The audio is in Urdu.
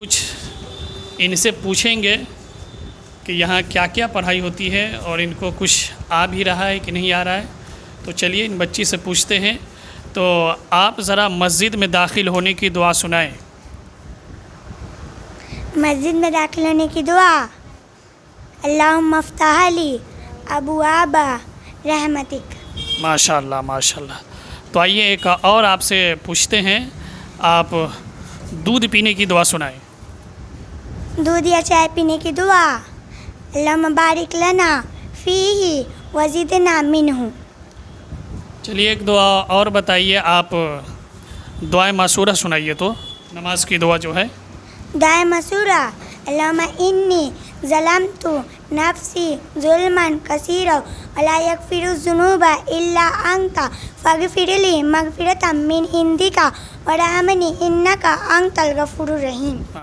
کچھ ان سے پوچھیں گے کہ یہاں کیا کیا پڑھائی ہوتی ہے اور ان کو کچھ آ بھی رہا ہے کہ نہیں آ رہا ہے. تو چلیے ان بچی سے پوچھتے ہیں. تو آپ ذرا مسجد میں داخل ہونے کی دعا سنائیں. مسجد میں داخل ہونے کی دعا. اللہم افتح لی ابواب رحمتک. ماشاء اللہ ماشاء اللہ. تو آئیے ایک اور آپ سے پوچھتے ہیں. آپ دودھ پینے کی دعا سنائیں. دودھ یا چائے پینے کی دعا. اللہم بارک لنا فیہ وزدنا منہ. چلیے ایک دعا اور بتائیے. آپ دعائے معصورہ سنائیے تو نماز کی دعا جو ہے. دعائے مسورہ. اللہم انی ظلمت نفسی ظلما کثیرا ولا یغفر الذنوب الا انت فاغفر لی مغفرۃ من عندک وارحمنی انک انت الغفور الرحیم.